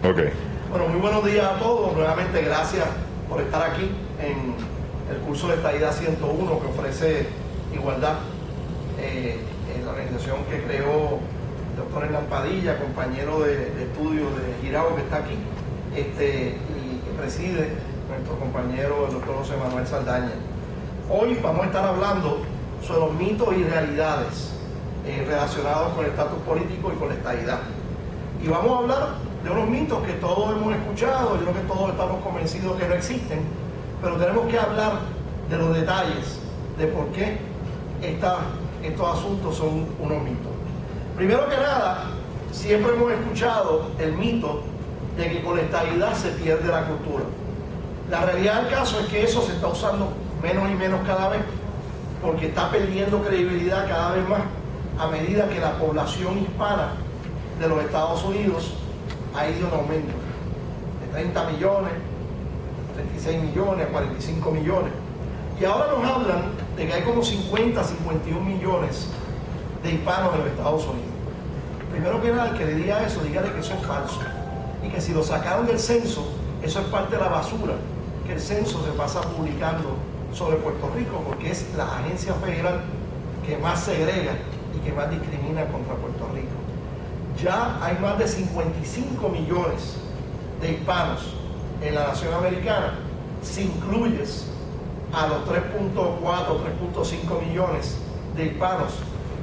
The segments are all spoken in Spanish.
Ok. Bueno, muy buenos días a todos. Nuevamente gracias por estar aquí en el curso de Estadidad 101 que ofrece Igualdad, en la organización que creó el doctor Hernán Padilla, compañero de estudio de Girao, que está aquí, y que preside nuestro compañero el doctor José Manuel Saldaña. Hoy vamos a estar hablando sobre los mitos y realidades relacionados con el estatus político y con la estadidad. Y vamos a hablar de unos mitos que todos hemos escuchado, yo creo que todos estamos convencidos que no existen, pero tenemos que hablar de los detalles de por qué estos asuntos son unos mitos. Primero que nada, siempre hemos escuchado el mito de que con la estadidad se pierde la cultura. La realidad del caso es que eso se está usando menos y menos cada vez, porque está perdiendo credibilidad cada vez más a medida que la población hispana de los Estados Unidos ha ido en aumento, de 30 millones, 36 millones, 45 millones. Y ahora nos hablan de que hay como 50, 51 millones de hispanos en los Estados Unidos. Primero que nada, el que le diga eso, dígale que eso es falso. Y que si lo sacaron del censo, eso es parte de la basura que el censo se pasa publicando sobre Puerto Rico, porque es la agencia federal que más segrega y que más discrimina contra Puerto Rico. Ya hay más de 55 millones de hispanos en la nación americana, si incluyes a los 3.4, 3.5 millones de hispanos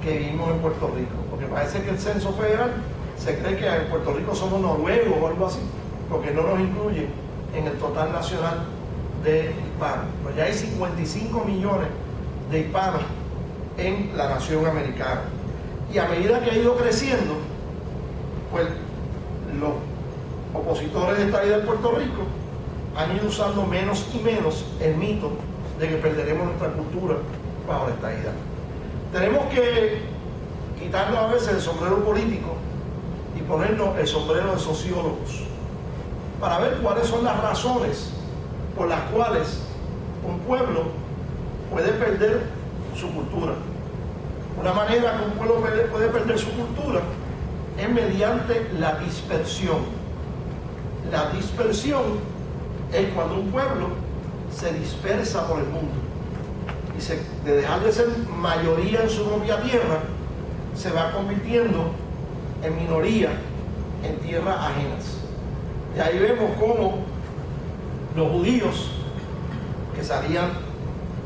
que vivimos en Puerto Rico, porque parece que el censo federal se cree que en Puerto Rico somos noruegos o algo así, porque no nos incluye en el total nacional de hispanos. Pues ya hay 55 millones de hispanos en la nación americana. Y a medida que ha ido creciendo, pues los opositores de estadidad en Puerto Rico han ido usando menos y menos el mito de que perderemos nuestra cultura bajo la estadidad. Tenemos que quitarnos a veces el sombrero político y ponernos el sombrero de sociólogos para ver cuáles son las razones por las cuales un pueblo puede perder su cultura. Una manera que un pueblo puede perder su cultura es mediante la dispersión. La dispersión es cuando un pueblo se dispersa por el mundo y de dejar de ser mayoría en su propia tierra, se va convirtiendo en minoría en tierras ajenas. Y ahí vemos cómo los judíos que salían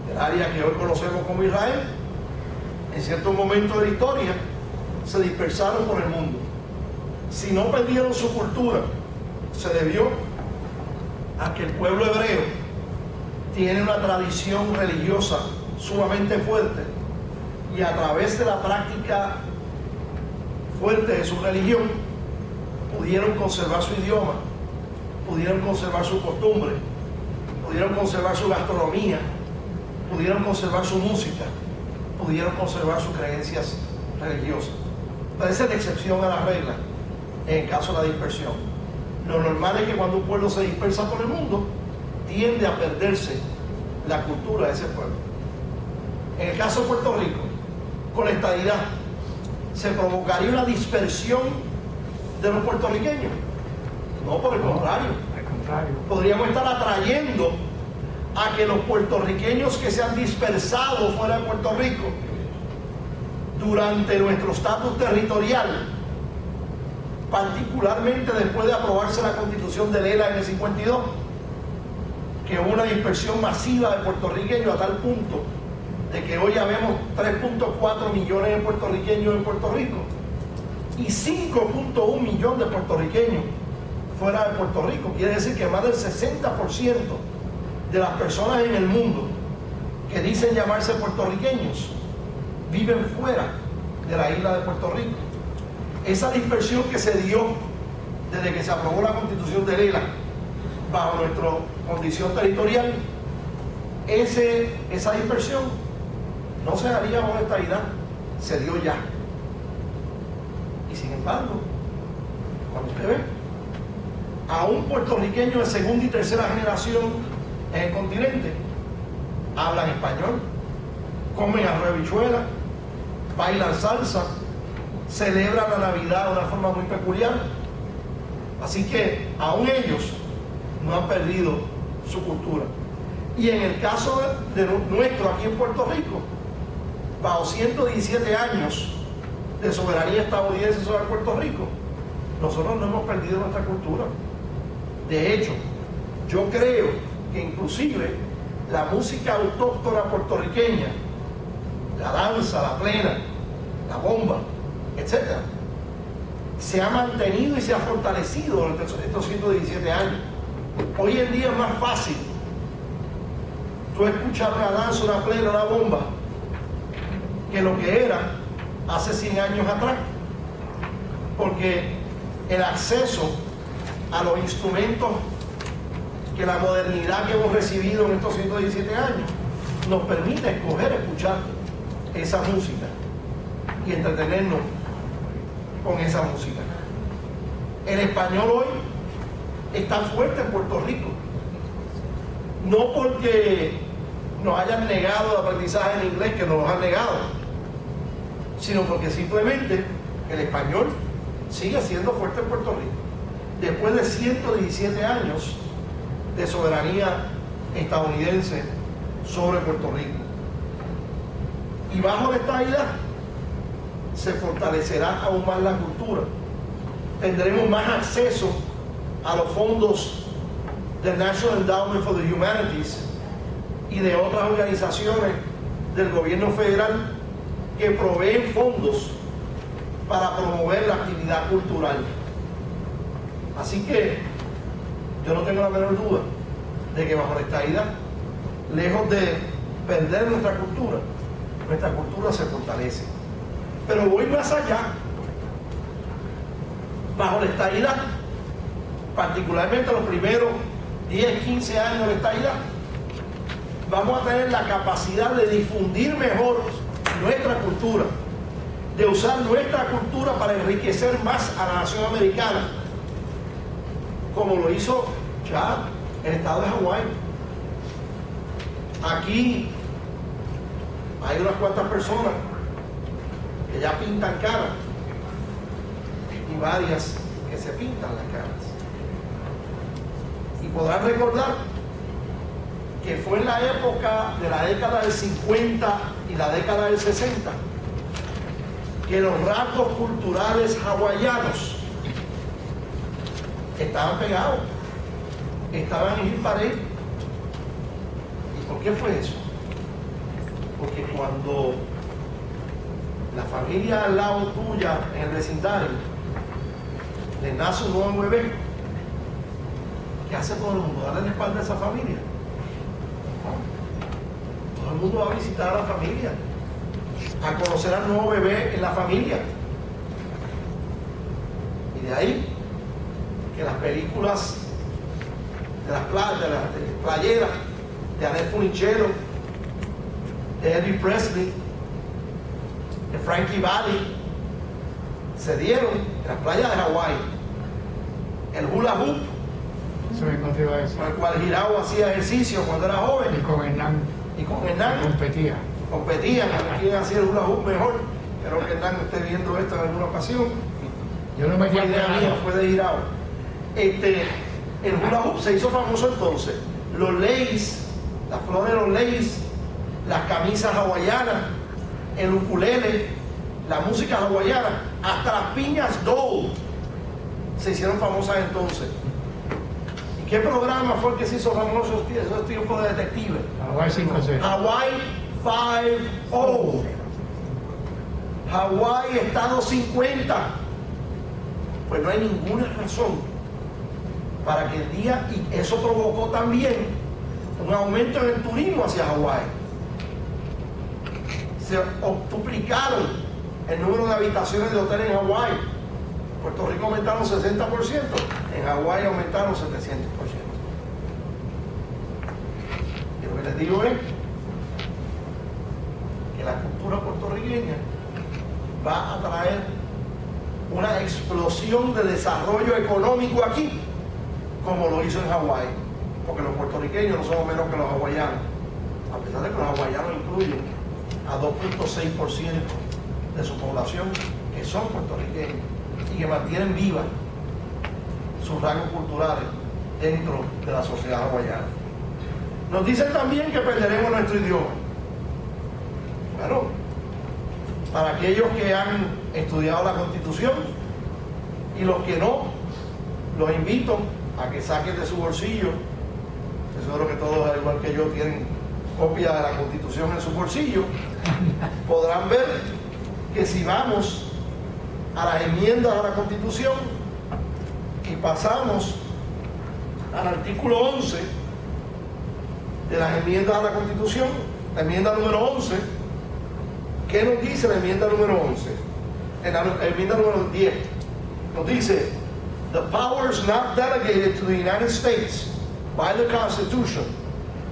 del área que hoy conocemos como Israel, en cierto momento de la historia, se dispersaron por el mundo. Si no perdieron su cultura, se debió a que el pueblo hebreo tiene una tradición religiosa sumamente fuerte y a través de la práctica fuerte de su religión pudieron conservar su idioma, pudieron conservar su costumbre, pudieron conservar su gastronomía, pudieron conservar su música, pudieron conservar sus creencias religiosas. Esa es la excepción a la regla en el caso de la dispersión. Lo normal es que cuando un pueblo se dispersa por el mundo, tiende a perderse la cultura de ese pueblo. En el caso de Puerto Rico, con la estadidad, ¿se provocaría una dispersión de los puertorriqueños? No, por el contrario. Podríamos estar atrayendo a que los puertorriqueños que se han dispersado fuera de Puerto Rico durante nuestro estatus territorial, particularmente después de aprobarse la Constitución de Lela en el 52, que hubo una dispersión masiva de puertorriqueños a tal punto de que hoy ya vemos 3.4 millones de puertorriqueños en Puerto Rico y 5.1 millones de puertorriqueños fuera de Puerto Rico. Quiere decir que más del 60% de las personas en el mundo que dicen llamarse puertorriqueños viven fuera de la isla de Puerto Rico. Esa dispersión que se dio desde que se aprobó la Constitución de Lela bajo nuestra condición territorial, esa dispersión no se haría bajo estadidad, se dio ya. Y sin embargo, cuando usted ve a un puertorriqueño de segunda y tercera generación en el continente, hablan español, comen arroz y habichuela, bailan salsa, celebran la Navidad de una forma muy peculiar, Así que aún ellos no han perdido su cultura. Y en el caso de nuestro aquí en Puerto Rico, bajo 117 años de soberanía estadounidense sobre Puerto Rico, nosotros no hemos perdido nuestra cultura. De hecho, yo creo que inclusive la música autóctona puertorriqueña, la danza, la plena, la bomba, etc., se ha mantenido y se ha fortalecido durante estos 117 años. Hoy en día es más fácil tú escuchar una danza, una plena, una bomba, que lo que era hace 100 años atrás, porque el acceso a los instrumentos que la modernidad que hemos recibido en estos 117 años nos permite escuchar esa música y entretenernos con esa música. El español hoy está fuerte en Puerto Rico, no porque nos hayan negado el aprendizaje en inglés, que nos lo han negado, sino porque simplemente el español sigue siendo fuerte en Puerto Rico después de 117 años de soberanía estadounidense sobre Puerto Rico. Y bajo la estadidad se fortalecerá aún más la cultura. Tendremos más acceso a los fondos del National Endowment for the Humanities y de otras organizaciones del gobierno federal que proveen fondos para promover la actividad cultural. Así que yo no tengo la menor duda de que bajo la estadidad, lejos de perder nuestra cultura se fortalece. Pero voy más allá. Bajo la estadidad, particularmente los primeros 10, 15 años de estadidad, vamos a tener la capacidad de difundir mejor nuestra cultura, de usar nuestra cultura para enriquecer más a la nación americana, como lo hizo ya el estado de Hawái. Aquí hay unas cuantas personas que ya pintan caras y varias que se pintan las caras. Y podrán recordar que fue en la época de la década del 50 y la década del 60 que los rasgos culturales hawaianos estaban pegados, estaban en pared. ¿Y por qué fue eso? Porque cuando la familia al lado tuya en el vecindario le nace un nuevo bebé, ¿qué hace todo el mundo? Darle la espalda a esa familia. Todo el mundo va a visitar a la familia, a conocer al nuevo bebé en la familia. Y de ahí que las películas de las playeras de Annette Funicello, de Elvis Presley, de Frankie Valli, se dieron en las playas de Hawái. El hula hoop, con el cual Girao hacía ejercicio cuando era joven, y con Hernán competían a ver quién hacía el hula hoop mejor. Espero que Hernán esté viendo esto en alguna ocasión. Yo no me Fue idea mía, fue de Girao. El hula hoop se hizo famoso entonces. Los leis, las flores de los leis, las camisas hawaianas, el ukulele, la música hawaiana, hasta las piñas Dole se hicieron famosas entonces. ¿Y qué programa fue el que se hizo famoso esos tiempos de detective? Hawái 5-6. Hawái 5-0. Hawái Estado 50. Pues no hay ninguna razón para que el día, y eso provocó también un aumento en el turismo hacia Hawái. Se duplicaron el número de habitaciones de hoteles en Hawái. Puerto Rico aumentaron 60%, en Hawái aumentaron 700%. Y lo que les digo es que la cultura puertorriqueña va a traer una explosión de desarrollo económico aquí, como lo hizo en Hawái, porque los puertorriqueños no somos menos que los hawaianos, a pesar de que los hawaianos incluyen a 2.6% de su población que son puertorriqueños y que mantienen viva sus rasgos culturales dentro de la sociedad hawaiana. Nos dicen también que perderemos nuestro idioma. Bueno, para aquellos que han estudiado la Constitución y los que no, los invito a que saquen de su bolsillo, seguro que todos, al igual que yo, tienen copia de la Constitución en su bolsillo, podrán ver que si vamos a las enmiendas a la Constitución y pasamos al artículo 11 de las enmiendas a la Constitución, la enmienda número 11, ¿qué nos dice la enmienda número 11? En la enmienda número 10 nos dice: the powers not delegated to the United States by the Constitution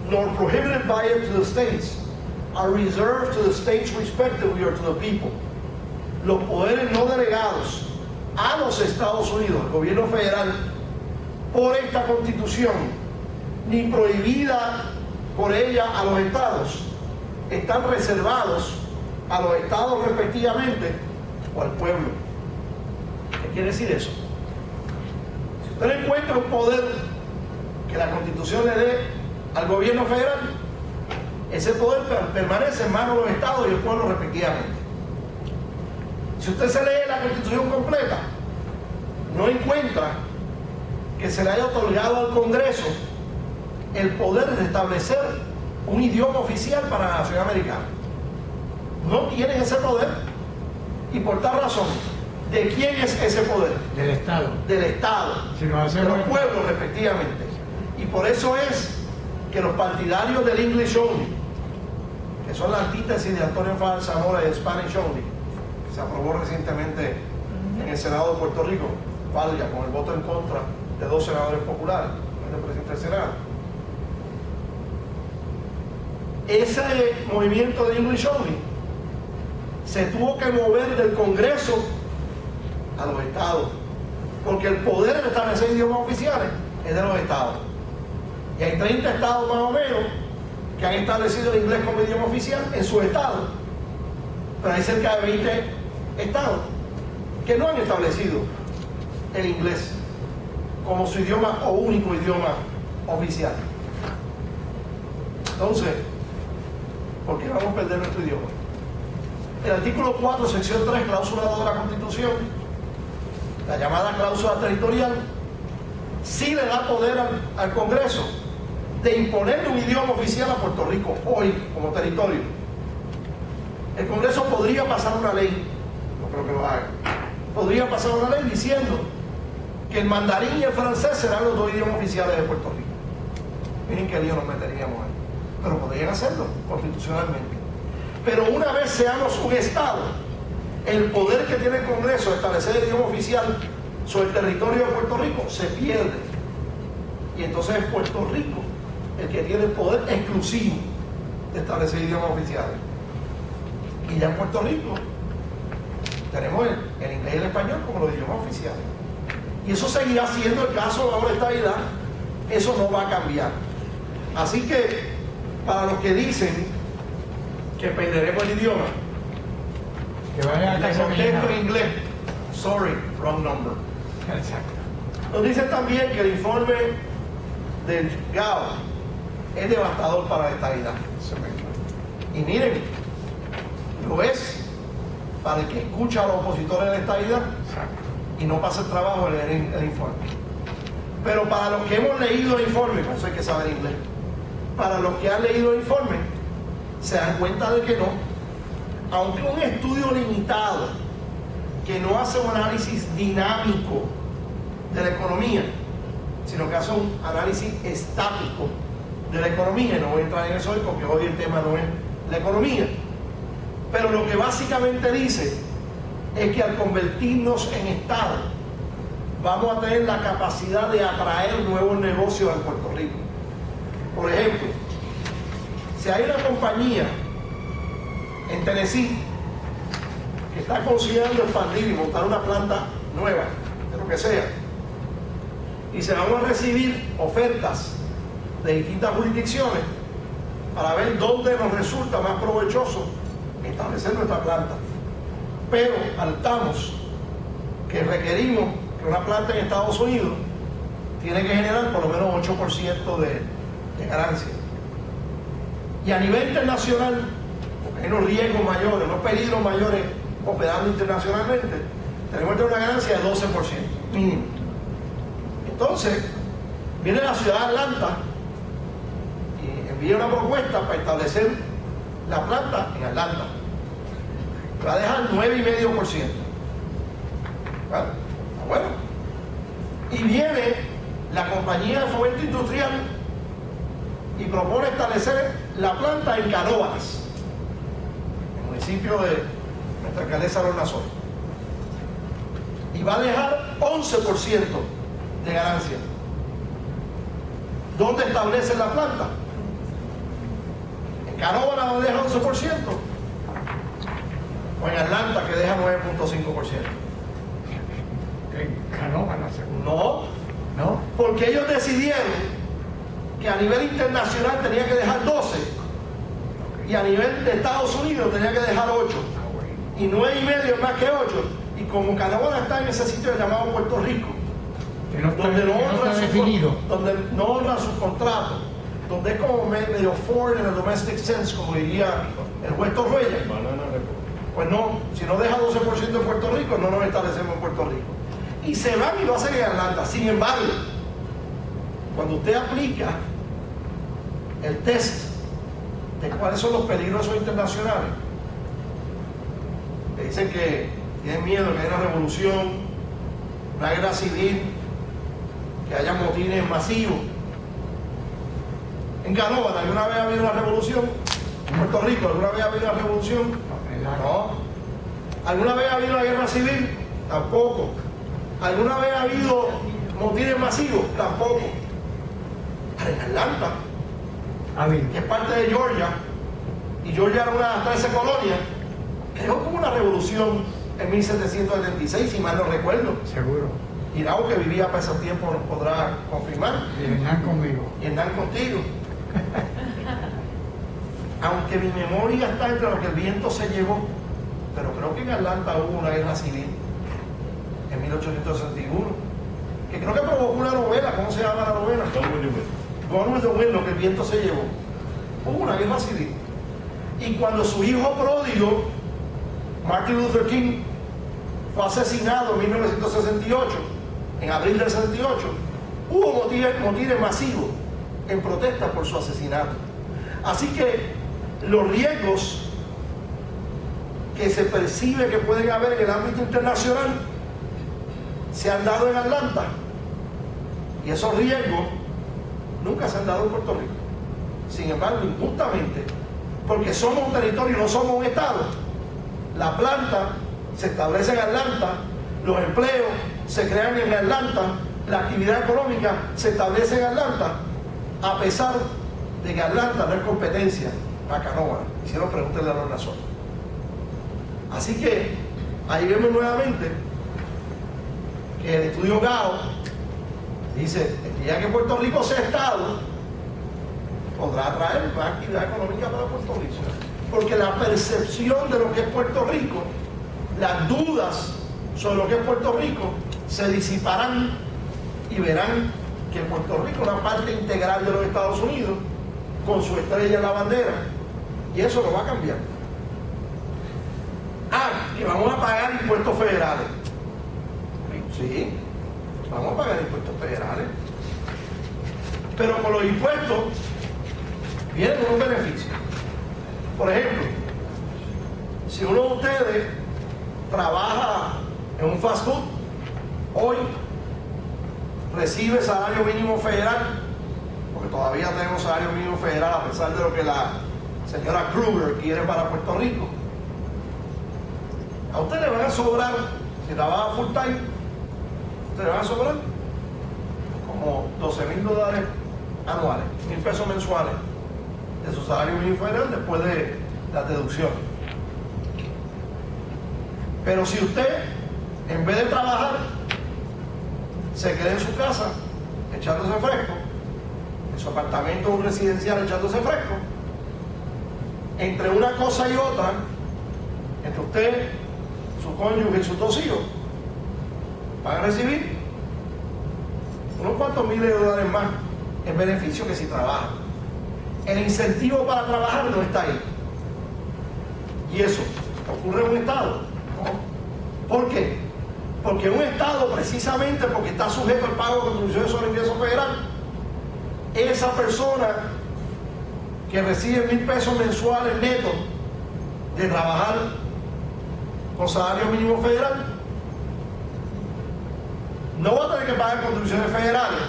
nor prohibited by it to the states are reserved to the states respectively or to the people. Los poderes no delegados a los Estados Unidos, el gobierno federal, por esta Constitución, ni prohibida por ella a los estados, están reservados a los estados respectivamente o al pueblo. ¿Qué quiere decir eso? Si usted encuentra un poder que la Constitución le dé al gobierno federal, ese poder permanece en manos de los estados y el pueblo respectivamente. Si usted se lee la Constitución completa, no encuentra que se le haya otorgado al Congreso el poder de establecer un idioma oficial para la nación americana. No tienen ese poder, y por tal razón, ¿de quién es ese poder? Del Estado. Del Estado, Si nos de hacemos los pueblos respectivamente. Y por eso es que los partidarios del English Only, que son la antítesis de Antonio Fadel Zamora y el Spanish Only, que se aprobó recientemente en el Senado de Puerto Rico, valga con el voto en contra de 2 senadores populares, el presidente del Senado. Ese movimiento de English Only se tuvo que mover del Congreso a los estados, porque el poder de establecer idiomas oficiales es de los estados. Y hay 30 estados más o menos que han establecido el inglés como idioma oficial en su estado, pero hay cerca de 20 estados que no han establecido el inglés como su idioma o único idioma oficial. Entonces, ¿por qué vamos a perder nuestro idioma? El artículo 4, sección 3, cláusula 2 de la Constitución, la llamada cláusula territorial, sí le da poder al Congreso de imponerle un idioma oficial a Puerto Rico hoy como territorio. El Congreso podría pasar una ley, no creo que lo haga, podría pasar una ley diciendo que el mandarín y el francés serán los 2 idiomas oficiales de Puerto Rico. Miren qué lío nos meteríamos ahí. Pero podrían hacerlo constitucionalmente. Pero una vez seamos un Estado, el poder que tiene el Congreso de establecer el idioma oficial sobre el territorio de Puerto Rico se pierde. Y entonces es Puerto Rico el que tiene el poder exclusivo de establecer idiomas oficiales. Y ya en Puerto Rico tenemos el inglés y el español como los idiomas oficiales. Y eso seguirá siendo el caso ahora de estabilidad. Eso no va a cambiar. Así que, para los que dicen que perderemos el idioma, que vayan a les casa contesto en mañana. inglés: sorry, wrong number. Exacto. Nos dicen también que el informe del GAO es devastador para la estabilidad. Eso mismo. Y miren, lo es para el que escucha a los opositores de la estabilidad Exacto. y no pasa el trabajo de leer el informe. Pero para los que hemos leído el informe, por eso hay que saber inglés, para los que han leído el informe, se dan cuenta de que no, aunque un estudio limitado que no hace un análisis dinámico de la economía, sino que hace un análisis estático de la economía, y no voy a entrar en eso hoy porque hoy el tema no es la economía, pero lo que básicamente dice es que al convertirnos en Estado vamos a tener la capacidad de atraer nuevos negocios a Puerto Rico. Por ejemplo, si hay una compañía en Tennessee que está considerando expandir y montar una planta nueva, de lo que sea, y se van a recibir ofertas de distintas jurisdicciones para ver dónde nos resulta más provechoso establecer nuestra planta. Pero altamos que requerimos que una planta en Estados Unidos tiene que generar por lo menos 8% de ganancia. Y a nivel internacional, porque hay unos riesgos mayores, unos peligros mayores operando internacionalmente, tenemos que tener una ganancia de 12% mínimo. Entonces, viene la ciudad de Atlanta y envía una propuesta para establecer la planta en Atlanta. Va a dejar 9,5%. ¿Vale? Bueno. Y viene la compañía de fomento industrial y propone establecer la planta en Canóvanas, en el municipio de nuestra alcaldesa Lorna Soy. Y va a dejar 11% de ganancia. ¿Dónde establece la planta? En Canóvanas, donde deja 11%, o en Atlanta, que deja 9,5%. En Canóvanas, seguro. No, porque ellos decidieron que a nivel internacional tenía que dejar 12 y a nivel de Estados Unidos tenía que dejar 8 y 9,5 es más que 8. Y como Canóvanas está en ese sitio llamado Puerto Rico, donde no honran sus contratos, donde es como medio foreign in a domestic sense, como diría el juez Torruella, pues no, si no deja 12% en Puerto Rico, no nos establecemos en Puerto Rico. Y se van y lo hacen en Atlanta. Sin embargo, cuando usted aplica el test de cuáles son los peligrosos internacionales, le dicen que tienen miedo que haya una revolución, una guerra civil, que haya motines masivos. En Canóvanas, ¿alguna vez ha habido una revolución? En Puerto Rico, ¿alguna vez ha habido una revolución? No. ¿Alguna vez ha habido una guerra civil? Tampoco. ¿Alguna vez ha habido motines masivos? Tampoco. Ahora en Atlanta, que es parte de Georgia, y Georgia era una de las 13 colonias, creo que hubo una revolución en 1776, si mal no recuerdo. Seguro. Y Raúl, que vivía para ese tiempo, nos podrá confirmar. Y Hernán conmigo. Y Hernán contigo. Aunque mi memoria está entre lo que el viento se llevó, pero creo que en Atlanta hubo una guerra civil en 1861, que creo que provocó una novela. ¿Cómo se llama la novela? Gone with the Wind, lo que el viento se llevó. Hubo una guerra civil. Y cuando su hijo pródigo, Martin Luther King, fue asesinado en 1968, en abril del 68, hubo motines masivos en protesta por su asesinato. Así que los riesgos que se percibe que pueden haber en el ámbito internacional se han dado en Atlanta, y esos riesgos nunca se han dado en Puerto Rico. Sin embargo, injustamente, porque somos un territorio y no somos un estado, la planta se establece en Atlanta, los empleos se crean en Atlanta, la actividad económica se establece en Atlanta, a pesar de que Atlanta no es competencia para Canóvanas. Y si no, pregúntenle a Lorna Soto. Así que ahí vemos nuevamente que el estudio GAO dice: el día que Puerto Rico sea estado, podrá atraer más actividad económica para Puerto Rico, porque la percepción de lo que es Puerto Rico, las dudas sobre lo que es Puerto Rico se disiparán y verán que Puerto Rico es una parte integral de los Estados Unidos con su estrella en la bandera, y eso lo va a cambiar. Que vamos a pagar impuestos federales. Sí, vamos a pagar impuestos federales, pero con los impuestos vienen unos beneficios. Por ejemplo, si uno de ustedes trabaja en un fast food, hoy recibe salario mínimo federal, porque todavía tenemos salario mínimo federal a pesar de lo que la señora Kruger quiere para Puerto Rico. A usted le van a sobrar, si trabaja full time, usted le van a sobrar como $12,000 anuales, $1,000 mensuales de su salario mínimo federal después de la deducción. Pero si usted, en vez de trabajar, se queda en su casa echándose fresco, en su apartamento o un residencial echándose fresco, entre una cosa y otra, entre usted, su cónyuge y sus 2 hijos, van a recibir unos cuantos miles de dólares más en beneficio que si trabaja. El incentivo para trabajar no está ahí. Y eso ocurre en un estado, ¿no? ¿Por qué? Porque un estado, precisamente porque está sujeto al pago de contribuciones sobre ingreso federal, esa persona que recibe 1,000 pesos mensuales netos de trabajar con salario mínimo federal, no va a tener que pagar contribuciones federales,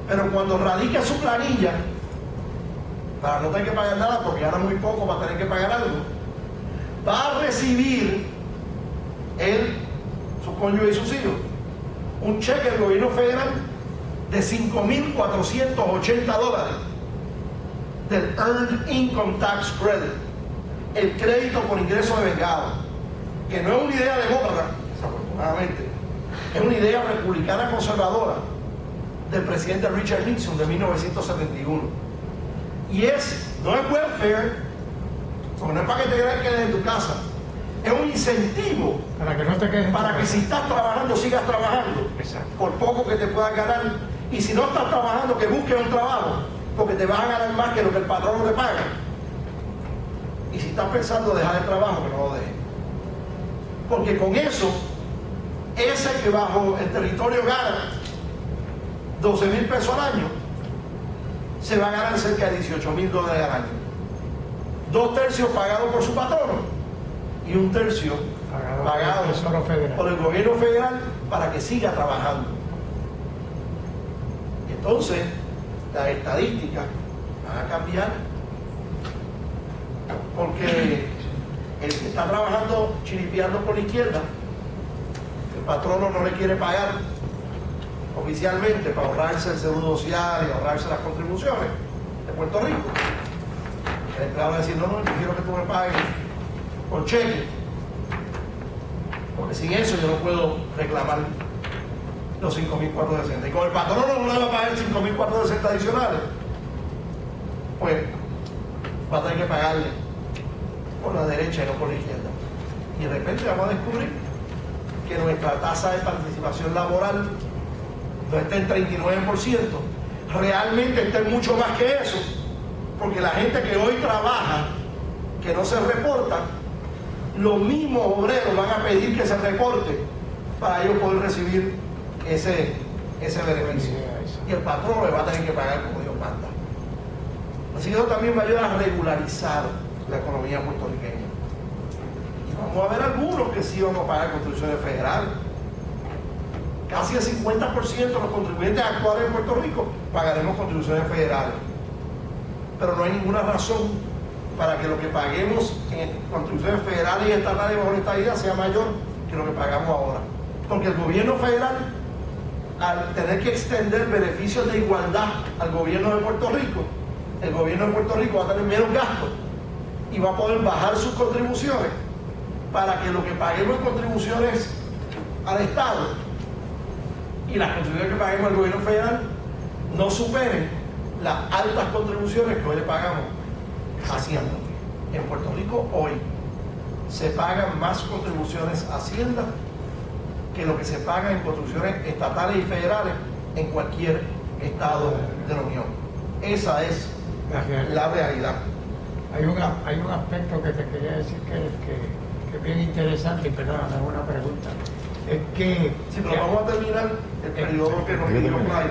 pero cuando radique su planilla, para no tener que pagar nada, porque gana muy poco, va a tener que pagar algo, va a recibir él, su cónyuge y sus hijos, un cheque del gobierno federal de $5,480 del Earned Income Tax Credit, el crédito por ingreso de vengado, que no es una idea demócrata, desafortunadamente, es una idea republicana conservadora del presidente Richard Nixon de 1971. Y no es welfare, porque no es para que te quedes en tu casa, es un incentivo Para que no te quedes. para que si estás trabajando, sigas trabajando. Exacto. Por poco que te puedas ganar. Y si no estás trabajando, que busques un trabajo, porque te vas a ganar más que lo que el patrón no te paga. Y si estás pensando dejar el trabajo, que no lo dejes. Porque con eso, ese que bajo el territorio gana 12,000 pesos al año, se va a ganar cerca de $18,000 al año. 2/3 pagados por su patrono y 1/3 pagado por el Tesoro Federal. por el gobierno federal para que siga trabajando. Entonces, las estadísticas van a cambiar, porque el que está trabajando chiripeando por la izquierda, el patrono no le quiere pagar oficialmente para ahorrarse el seguro social y ahorrarse las contribuciones de Puerto Rico. El empleado va a decir, no, yo quiero que tú me pagues por cheque, porque sin eso yo no puedo reclamar los 5,460. Y como el patrono no le va a pagar 5,460 adicionales, pues va a tener que pagarle por la derecha y no por la izquierda. Y de repente vamos a descubrir que nuestra tasa de participación laboral no está en 39%, realmente está en mucho más que eso, porque la gente que hoy trabaja, que no se reporta, los mismos obreros van a pedir que se reporte para ellos poder recibir ese beneficio. Y el patrón le va a tener que pagar como Dios manda. Así que eso también va a ayudar a regularizar la economía puertorriqueña. Y vamos a ver algunos que sí vamos a pagar contribuciones federales. Casi el 50% de los contribuyentes actuales en Puerto Rico pagaremos contribuciones federales. Pero no hay ninguna razón para que lo que paguemos en contribuciones federales y estatales bajo esta idea sea mayor que lo que pagamos ahora. Porque el gobierno federal, al tener que extender beneficios de igualdad al gobierno de Puerto Rico, el gobierno de Puerto Rico va a tener menos gastos y va a poder bajar sus contribuciones para que lo que paguemos en contribuciones al Estado y las contribuciones que paguemos al gobierno federal no superen las altas contribuciones que hoy le pagamos a Hacienda. En Puerto Rico hoy se pagan más contribuciones a Hacienda que lo que se paga en contribuciones estatales y federales en cualquier estado de la Unión. Esa es la realidad. Hay un aspecto que te quería decir que es bien interesante, y perdóname, una pregunta. Es que... Sí, pero vamos a terminar el periodo que nos pidió Fly.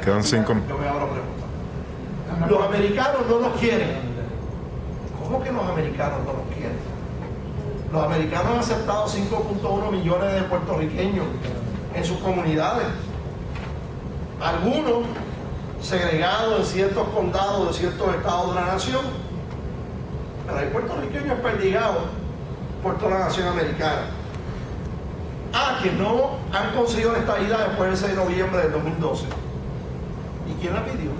Quedan 5. Yo me hago la pregunta. Los americanos no nos quieren. ¿Cómo que los americanos no nos quieren? Los americanos han aceptado 5.1 millones de puertorriqueños en sus comunidades. Algunos segregados en ciertos condados de ciertos estados de la nación. Pero hay puertorriqueños perdigados por toda la nación americana. Que no han conseguido la estabilidad después del 6 de noviembre del 2012. ¿Y quién la pidió?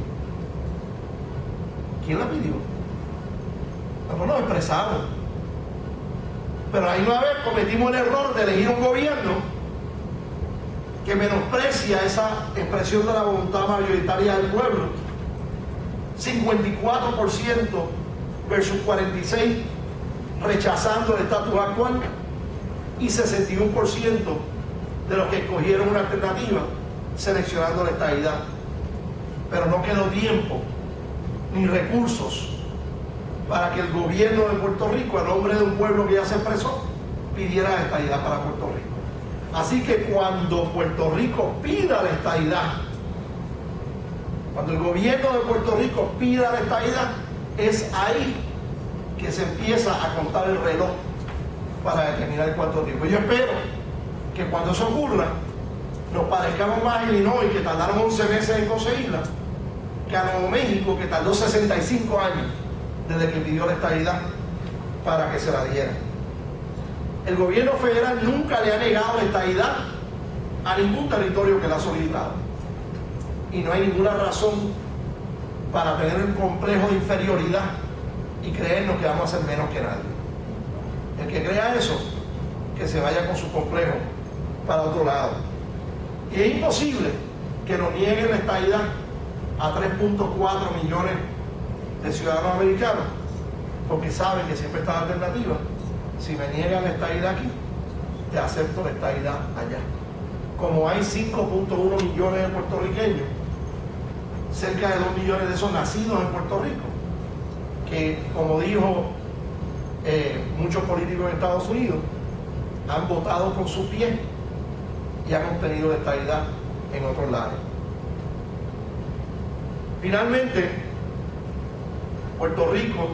¿Quién la pidió? Nosotros nos expresamos. Pero ahí una vez cometimos el error de elegir un gobierno que menosprecia esa expresión de la voluntad mayoritaria del pueblo. 54% versus 46% rechazando el estatus actual y 61% de los que escogieron una alternativa seleccionando la estadidad, pero no quedó tiempo ni recursos para que el gobierno de Puerto Rico, a nombre de un pueblo que ya se expresó, pidiera la estadidad para Puerto Rico. Así que cuando Puerto Rico pida la estadidad, cuando el gobierno de Puerto Rico pida la estadidad, es ahí que se empieza a contar el reloj para determinar cuánto tiempo. Yo espero que cuando eso ocurra, nos parezcamos más a Illinois, que tardaron 11 meses en conseguirla, que a Nuevo México, que tardó 65 años desde que pidió la estadidad para que se la diera. El gobierno federal nunca le ha negado la estadidad a ningún territorio que la ha solicitado. Y no hay ninguna razón para tener un complejo de inferioridad y creernos que vamos a ser menos que nadie. El que crea eso, que se vaya con su complejo para otro lado. Y es imposible que nos nieguen la estadidad a 3.4 millones de ciudadanos americanos, porque saben que siempre está la alternativa. Si me niegan la estadidad aquí, te acepto la estadidad allá. Como hay 5.1 millones de puertorriqueños, cerca de 2 millones de esos nacidos en Puerto Rico, que, como dijo muchos políticos en Estados Unidos, han votado con su pie y han obtenido la estadidad en otros lados. Finalmente, Puerto Rico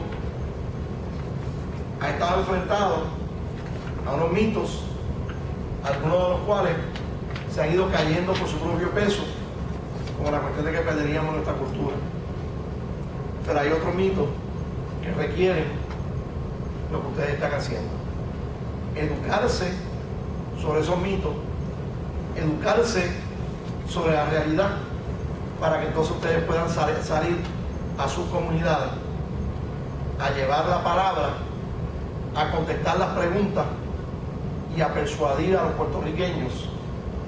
ha estado enfrentado a unos mitos, algunos de los cuales se han ido cayendo por su propio peso, como la cuestión de que perderíamos nuestra cultura. Pero hay otros mitos que requieren lo que ustedes están haciendo: educarse sobre esos mitos, educarse sobre la realidad, para que entonces ustedes puedan salir a sus comunidades a llevar la palabra, a contestar las preguntas y a persuadir a los puertorriqueños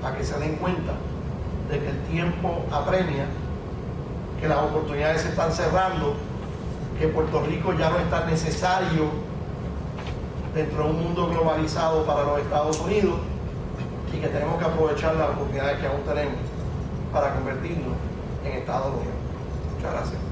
a que se den cuenta de que el tiempo apremia, que las oportunidades se están cerrando, que Puerto Rico ya no es tan necesario dentro de un mundo globalizado para los Estados Unidos, y que tenemos que aprovechar las oportunidades que aún tenemos para convertirnos en Estados Unidos. Muchas gracias.